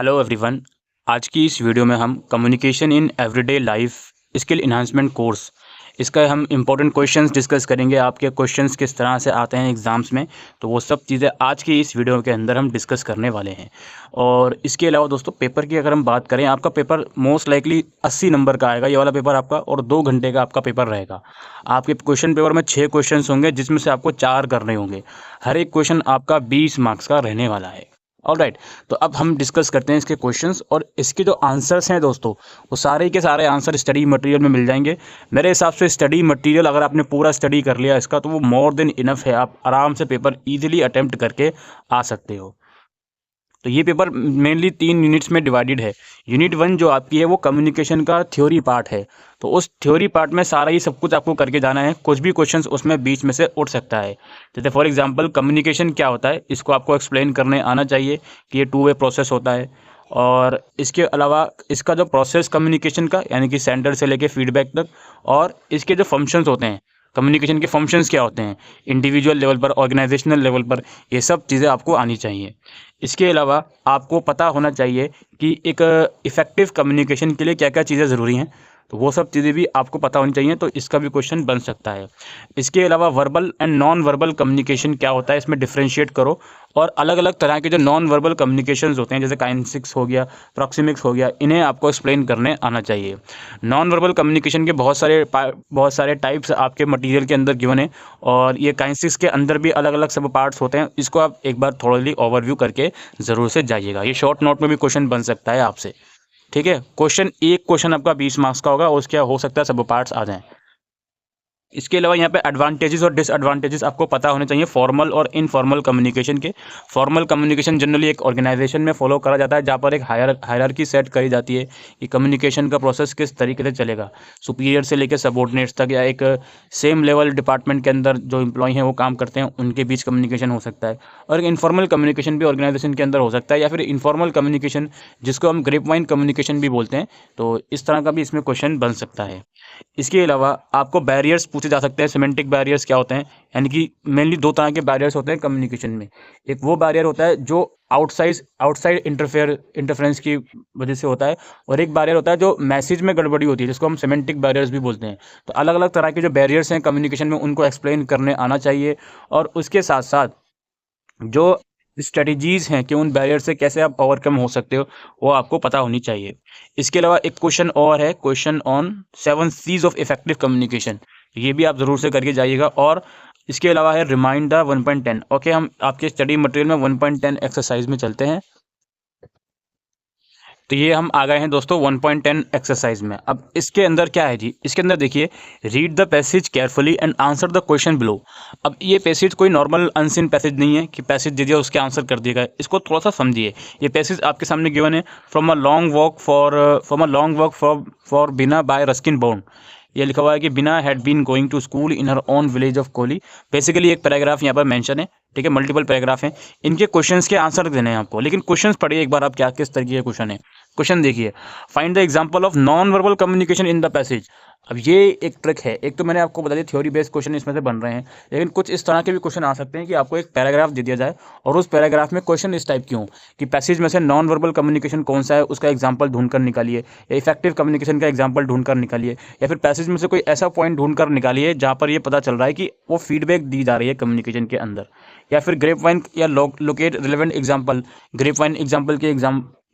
Hello everyone. आज की इस वीडियो में हम communication in everyday life skill enhancement course इसका हम इम्पोर्टेंट क्वेश्चंस डिस्कस करेंगे। आपके क्वेश्चंस किस तरह से आते हैं एग्ज़ाम्स में, तो वो सब चीज़ें आज की इस वीडियो के अंदर हम डिस्कस करने वाले हैं। और इसके अलावा दोस्तों, पेपर की अगर हम बात करें, आपका पेपर मोस्ट लाइकली 80 नंबर का आएगा, ये वाला पेपर आपका, और 2 घंटे का आपका पेपर रहेगा। आपके क्वेश्चन पेपर में 6 क्वेश्चन होंगे, जिसमें से आपको 4 करने होंगे। हर एक क्वेश्चन आपका 20 मार्क्स का रहने वाला है। ऑलराइट, तो अब हम डिस्कस करते हैं इसके क्वेश्चंस, और इसके जो आंसर्स हैं दोस्तों, वो सारे के सारे आंसर स्टडी मटेरियल में मिल जाएंगे। मेरे हिसाब से स्टडी मटेरियल अगर आपने पूरा स्टडी कर लिया इसका, तो वो मोर देन इनफ है। आप आराम से पेपर इजीली अटेम्प्ट करके आ सकते हो। तो ये पेपर मेनली 3 यूनिट्स में डिवाइडेड है। यूनिट 1 जो आपकी है वो कम्युनिकेशन का थ्योरी पार्ट है। तो उस थ्योरी पार्ट में सारा ही सब कुछ आपको करके जाना है। कुछ भी क्वेश्चंस उसमें बीच में से उठ सकता है। जैसे फॉर एग्जांपल कम्युनिकेशन क्या होता है, इसको आपको एक्सप्लेन करने आना चाहिए कि ये 2 वे प्रोसेस होता है। और इसके अलावा इसका जो प्रोसेस कम्युनिकेशन का, यानी कि सेंडर से लेके फीडबैक तक, और इसके जो फंक्शंस होते हैं, कम्युनिकेशन के फंक्शंस क्या होते हैं इंडिविजुअल लेवल पर, ऑर्गेनाइजेशनल लेवल पर, ये सब चीज़ें आपको आनी चाहिए। इसके अलावा आपको पता होना चाहिए कि एक इफ़ेक्टिव कम्युनिकेशन के लिए क्या क्या चीज़ें ज़रूरी हैं, तो वो सब चीज़ें भी आपको पता होनी चाहिए। तो इसका भी क्वेश्चन बन सकता है। इसके अलावा verbal and non verbal communication क्या होता है, इसमें डिफ्रेंशिएट करो। और अलग अलग तरह के जो नॉन वर्बल कम्युनिकेशंस होते हैं, जैसे काइनेसिक्स हो गया, प्रॉक्सिमिक्स हो गया, इन्हें आपको एक्सप्लेन करने आना चाहिए। नॉन वर्बल कम्युनिकेशन के बहुत सारे टाइप्स आपके मटेरियल के अंदर गिवन है, और ये काइनेसिक्स के अंदर भी अलग अलग सब पार्ट्स होते हैं। इसको आप एक बार थोड़ी ओवरव्यू करके ज़रूर से जाइएगा। ये शॉर्ट नोट में भी क्वेश्चन बन सकता है आपसे। ठीक है, एक क्वेश्चन आपका 20 मार्क्स का होगा, और उसके हो सकता है सब पार्ट्स आ जाएं। इसके अलावा यहाँ पे एडवांटेजेस और डिसएडवांटेजेस आपको पता होने चाहिए फॉर्मल और इनफॉर्मल कम्युनिकेशन के। फॉर्मल कम्युनिकेशन जनरली एक ऑर्गेनाइजेशन में फॉलो करा जाता है, जहाँ पर एक हायरार्की सेट करी जाती है कि कम्युनिकेशन का प्रोसेस किस तरीके से चलेगा, सुपीरियर से लेकर सबऑर्डिनेट्स तक, या एक सेम लेवल डिपार्टमेंट के अंदर जो एम्प्लॉय हैं वो काम करते हैं, उनके बीच कम्युनिकेशन हो सकता है। और इनफॉर्मल कम्युनिकेशन भी ऑर्गेनाइजेशन के अंदर हो सकता है, या फिर इनफॉर्मल कम्युनिकेशन जिसको हम ग्रेपवाइन कम्युनिकेशन भी बोलते हैं। तो इस तरह का भी इसमें क्वेश्चन बन सकता है। इसके अलावा आपको बैरियर्स पूछे जा सकते हैं। सिमेंटिक बैरियर्स क्या होते हैं, यानी कि मेनली 2 तरह के बैरियर्स होते हैं कम्युनिकेशन में। एक वो बैरियर होता है जो आउटसाइड इंटरफेरेंस की वजह से होता है, और एक बैरियर होता है जो मैसेज में गड़बड़ी होती है, जिसको हम सिमेंटिक बैरियर्स भी बोलते हैं। तो अलग अलग तरह के जो बैरियर्स हैं कम्युनिकेशन में, उनको एक्सप्लेन करने आना चाहिए। और उसके साथ साथ जो स्ट्रेटजीज़ हैं कि उन बैरियर से कैसे आप ओवरकम हो सकते हो, वो आपको पता होनी चाहिए। इसके अलावा एक क्वेश्चन और है, question on 7 C's of effective communication. ये भी आप ज़रूर से करके जाइएगा। और इसके अलावा है रिमाइंडर 1.10। ओके, हम आपके स्टडी मटेरियल में 1.10 एक्सरसाइज में चलते हैं। तो ये हम आ गए हैं दोस्तों 1.10 एक्सरसाइज में। अब इसके अंदर क्या है जी, इसके अंदर देखिए, read the passage carefully and answer the question below. अब ये पैसेज कोई नॉर्मल अनसीन पैसेज नहीं है कि पैसेज दे दिया उसके आंसर कर दिएगा। इसको थोड़ा सा समझिए। ये पैसेज आपके सामने गिवन है, from a long walk for Bina by Ruskin Bond. ये लिखा हुआ है कि Bina had been going to school in her own village of Kohli. Basically एक पैराग्राफ यहाँ पर मेंशन है। ठीक है, मल्टीपल पैराग्राफ हैं, इनके क्वेश्चंस के आंसर देने हैं आपको। लेकिन क्वेश्चंस पढ़िए एक बार आप, क्या किस तरीके के क्वेश्चन है। क्वेश्चन देखिए, find the example of non verbal communication in the passage. अब ये एक ट्रिक है। एक तो मैंने आपको बता दिया थ्योरी बेस्ड क्वेश्चन इसमें से बन रहे हैं, लेकिन कुछ इस तरह के भी क्वेश्चन आ सकते हैं कि आपको एक पैराग्राफ दे दिया जाए, और उस पैराग्राफ में क्वेश्चन इस टाइप के हों कि पैसेज में से नॉन वर्बल कम्युनिकेशन कौन सा है, उसका एग्जाम्पल ढूंढ कर निकालिए, या इफेक्टिव कम्युनिकेशन का एग्जाम्पल ढूंढ कर निकालिए, या फिर पैसेज में से कोई ऐसा पॉइंट ढूंढ कर निकालिए जहाँ पर ये पता चल रहा है कि वो फीडबैक दी जा रही है कम्युनिकेशन के अंदर। या फिर ग्रेपवाइन या locate relevant example,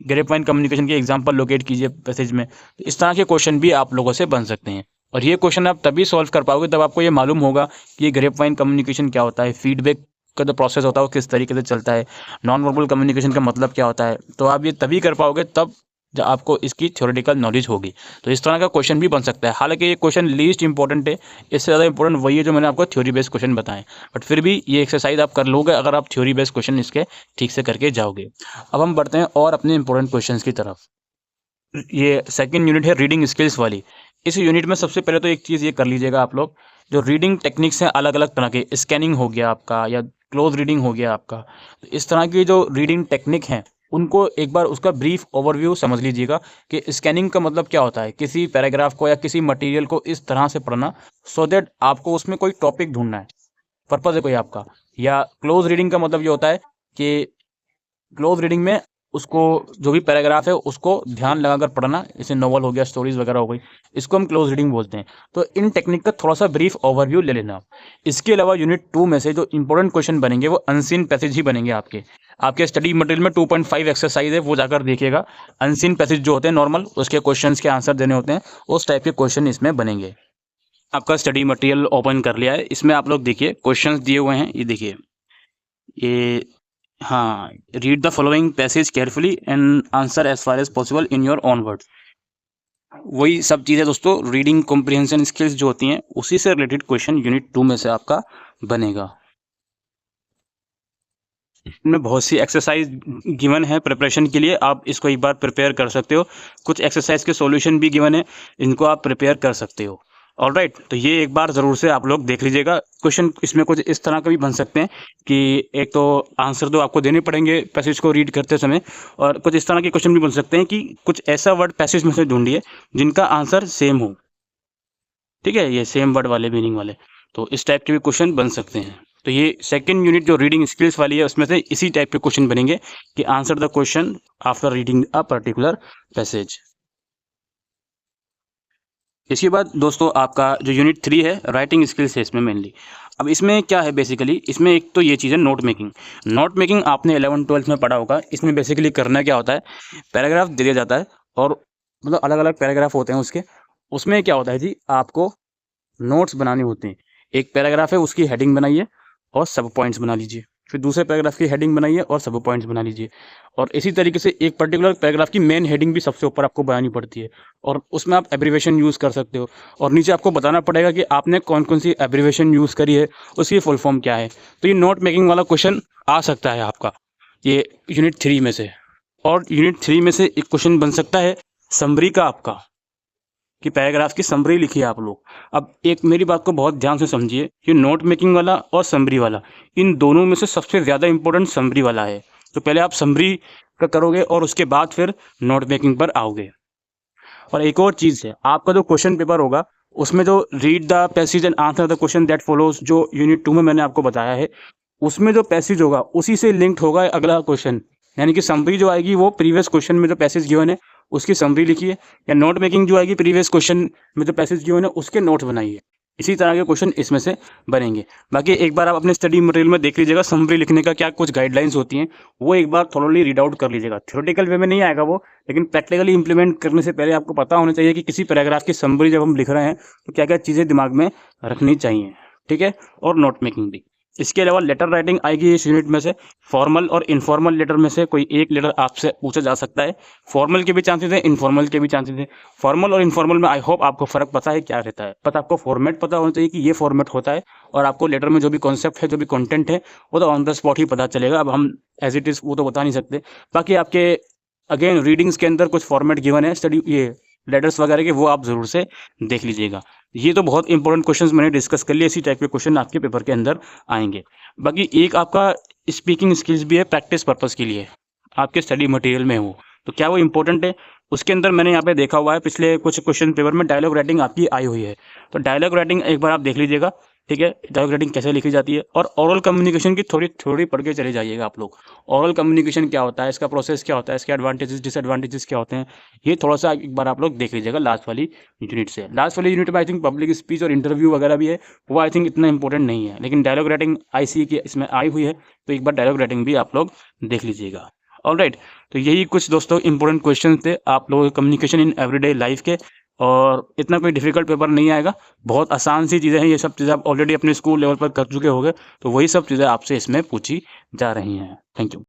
grapevine communication के एग्जाम्पल लोकेट कीजिए पैसेज में। तो इस तरह के क्वेश्चन भी आप लोगों से बन सकते हैं, और ये क्वेश्चन आप तभी सॉल्व कर पाओगे जब आपको ये मालूम होगा कि ये ग्रेपवाइन कम्युनिकेशन क्या होता है, फीडबैक का जो प्रोसेस होता है वो किस तरीके से चलता है, नॉन वर्बल कम्युनिकेशन का मतलब क्या होता है। तो आप ये तभी कर पाओगे तब जब आपको इसकी थ्योरेटिकल नॉलेज होगी। तो इस तरह का क्वेश्चन भी बन सकता है। हालांकि ये क्वेश्चन लीस्ट इंपॉर्टेंट है, इससे ज़्यादा इंपॉर्टेंट वही है जो मैंने आपको थ्योरी बेस्ड क्वेश्चन बताएं। बट फिर भी ये एक्सरसाइज आप कर लोगे अगर आप थ्योरी बेस्ड क्वेश्चन इसके ठीक से करके जाओगे। अब हम बढ़ते हैं और अपने इंपॉर्टेंट क्वेश्चन की तरफ। ये सेकंड यूनिट है रीडिंग स्किल्स वाली। इस यूनिट में सबसे पहले तो एक चीज़ ये कर लीजिएगा आप लोग, जो रीडिंग टेक्निक्स हैं अलग अलग तरह के, स्कैनिंग हो गया आपका, या क्लोज रीडिंग हो गया आपका। तो इस तरह की जो रीडिंग टेक्निक हैं उनको एक बार उसका ब्रीफ ओवरव्यू समझ लीजिएगा कि स्कैनिंग का मतलब क्या होता है। किसी पैराग्राफ को या किसी मटेरियल को इस तरह से पढ़ना सो दैट आपको उसमें कोई टॉपिक ढूंढना है, पर्पज़ है कोई आपका। या क्लोज रीडिंग का मतलब ये होता है कि क्लोज रीडिंग में उसको जो भी पैराग्राफ है उसको ध्यान लगाकर पढ़ना। जैसे नॉवल हो गया, स्टोरीज वगैरह हो गई, इसको हम क्लोज रीडिंग बोलते हैं। तो इन टेक्निक का थोड़ा सा ब्रीफ ओवरव्यू ले लेना। इसके अलावा यूनिट 2 में से जो इंपॉर्टेंट क्वेश्चन बनेंगे वो अनसीन पैसेज ही बनेंगे। आपके स्टडी मटेरियल में 2.5 एक्सरसाइज है, वो जाकर देखिएगा। अनसीन पैसेज जो होते हैं नॉर्मल, उसके क्वेश्चंस के आंसर देने होते हैं, उस टाइप के क्वेश्चन इसमें बनेंगे। आपका स्टडी मटेरियल ओपन कर लिया है, इसमें आप लोग देखिए क्वेश्चंस दिए हुए हैं। ये देखिए, ये हाँ, read the following passage carefully and answer as far as possible in your own words. वही सब चीज़ें दोस्तों, रीडिंग कॉम्प्रिहेंशन स्किल्स जो होती हैं उसी से रिलेटेड क्वेश्चन यूनिट 2 में से आपका बनेगा। इसमें बहुत सी एक्सरसाइज गिवन है प्रिपरेशन के लिए, आप इसको एक बार प्रिपेयर कर सकते हो। कुछ एक्सरसाइज के सॉल्यूशन भी गिवन है, इनको आप प्रिपेयर कर सकते हो। ऑलराइट, तो ये एक बार ज़रूर से आप लोग देख लीजिएगा। क्वेश्चन इसमें कुछ इस तरह का भी बन सकते हैं कि एक तो आंसर तो आपको देने पड़ेंगे पैसेज को रीड करते समय, और कुछ इस तरह के क्वेश्चन भी बन सकते हैं कि कुछ ऐसा वर्ड पैसेज में से ढूंढिए जिनका आंसर सेम हो। ठीक है, ये सेम वर्ड वाले, मीनिंग वाले, तो इस टाइप के भी क्वेश्चन बन सकते हैं। तो ये सेकंड यूनिट जो रीडिंग स्किल्स वाली है उसमें से इसी टाइप के क्वेश्चन बनेंगे कि answer the question after reading a particular passage. इसके बाद दोस्तों आपका जो यूनिट 3 है राइटिंग स्किल्स है इसमें मेनली। अब इसमें क्या है बेसिकली, इसमें एक तो ये चीज़ है नोट मेकिंग। नोट मेकिंग आपने 11-12 में पढ़ा होगा। इसमें बेसिकली करना क्या होता है, पैराग्राफ दे दिया जाता है और मतलब अलग अलग पैराग्राफ होते हैं उसके, उसमें क्या होता है जी, आपको नोट्स बनाने होते हैं। एक पैराग्राफ है, उसकी हेडिंग बनाइए और सब पॉइंट्स बना लीजिए। फिर दूसरे पैराग्राफ की हेडिंग बनाइए और सब पॉइंट्स बना लीजिए। और इसी तरीके से एक पर्टिकुलर पैराग्राफ की मेन हेडिंग भी सबसे ऊपर आपको बनानी पड़ती है, और उसमें आप एब्रीवेशन यूज़ कर सकते हो। और नीचे आपको बताना पड़ेगा कि आपने कौन कौन सी एब्रीवेशन यूज़ करी है, उसकी फुल फॉर्म क्या है। तो ये नोट मेकिंग वाला क्वेश्चन आ सकता है आपका ये यूनिट 3 में से। और यूनिट 3 में से एक क्वेश्चन बन सकता है समरी का आपका, कि पैराग्राफ की समरी लिखिए आप लोग। अब एक मेरी बात को बहुत ध्यान से समझिए, ये नोट मेकिंग वाला और समरी वाला, इन दोनों में से सबसे ज़्यादा इंपॉर्टेंट समरी वाला है। तो पहले आप समरी का करोगे और उसके बाद फिर नोट मेकिंग पर आओगे। और एक और चीज़ है, आपका जो क्वेश्चन पेपर होगा उसमें जो read the passage and answer the question that follows, जो यूनिट 2 में मैंने आपको बताया है, उसमें जो पैसेज होगा उसी से लिंक्ड होगा अगला क्वेश्चन। यानी कि समरी जो आएगी वो प्रीवियस क्वेश्चन में जो पैसेज गिवन है उसकी समरी लिखिए, या नोट मेकिंग जो आएगी प्रीवियस क्वेश्चन में जो पैसेज गिवन है उसके नोट्स बनाइए। इसी तरह के क्वेश्चन इसमें से बनेंगे। बाकी एक बार आप अपने स्टडी मटेरियल में देख लीजिएगा समरी लिखने का क्या कुछ गाइडलाइंस होती हैं, वो एक बार थोड़ली रीड आउट कर लीजिएगा। थ्योरेटिकल वे में नहीं आएगा वो, लेकिन प्रैक्टिकली इंप्लीमेंट करने से पहले आपको पता होना चाहिए कि किसी पैराग्राफ की समरी जब हम लिख रहे हैं तो क्या क्या चीज़ें दिमाग में रखनी चाहिए। ठीक है, और नोट मेकिंग भी। इसके अलावा लेटर राइटिंग आएगी इस यूनिट में से। फॉर्मल और इनफॉर्मल लेटर में से कोई एक लेटर आपसे पूछा जा सकता है। फॉर्मल के भी चांसेस हैं, इनफॉर्मल के भी चांसेस हैं। फॉर्मल और इनफॉर्मल में आई होप आपको फ़र्क पता है क्या रहता है, पता आपको फॉर्मेट पता होना चाहिए कि ये फॉर्मेट होता है, और आपको लेटर में जो भी कॉन्सेप्ट है, जो भी कंटेंट है, वो तो ऑन द स्पॉट ही पता चलेगा। अब हम एज इट इज़ वो तो बता नहीं सकते। बाकी आपके अगेन रीडिंग्स के अंदर कुछ फॉर्मेट गिवन है स्टडी ये लेटर्स वगैरह के, वो आप ज़रूर से देख लीजिएगा। ये तो बहुत इंपॉर्टेंट क्वेश्चंस मैंने डिस्कस कर लिए, इसी टाइप के क्वेश्चन आपके पेपर के अंदर आएंगे। बाकी एक आपका स्पीकिंग स्किल्स भी है प्रैक्टिस पर्पस के लिए, आपके स्टडी मटेरियल में हो, तो क्या वो इंपॉर्टेंट है? उसके अंदर मैंने यहाँ पे देखा हुआ है पिछले कुछ क्वेश्चन पेपर में डायलॉग राइटिंग आपकी आई हुई है, तो डायलॉग राइटिंग एक बार आप देख लीजिएगा। ठीक है, डायलॉग राइटिंग कैसे लिखी जाती है, और ओरल कम्युनिकेशन की थोड़ी थोड़ी पढ़ के चले जाइएगा आप लोग। ओरल कम्युनिकेशन क्या होता है, इसका प्रोसेस क्या होता है, इसके एडवांटेजेस डिसएडवांटेजेस क्या होते हैं, ये थोड़ा सा एक बार आप लोग देख लीजिएगा लास्ट वाली यूनिट से। लास्ट वाली यूनिट में आई थिंक पब्लिक स्पीच और इंटरव्यू वगैरह भी है, वो आई थिंक इतना इंपॉर्टेंट नहीं है, लेकिन डायलॉग राइटिंग ICA की इसमें आई हुई है, तो एक बार डायलॉग राइटिंग भी आप लोग देख लीजिएगा। ऑलराइट, तो यही कुछ दोस्तों इंपॉर्टेंट क्वेश्चन थे आप लोगों के कम्युनिकेशन इन एवरीडे लाइफ के, और इतना कोई डिफिकल्ट पेपर नहीं आएगा, बहुत आसान सी चीज़ें हैं। ये सब चीज़ें आप ऑलरेडी अपने स्कूल लेवल पर कर चुके होंगे, तो वही सब चीज़ें आपसे इसमें पूछी जा रही हैं। Thank you.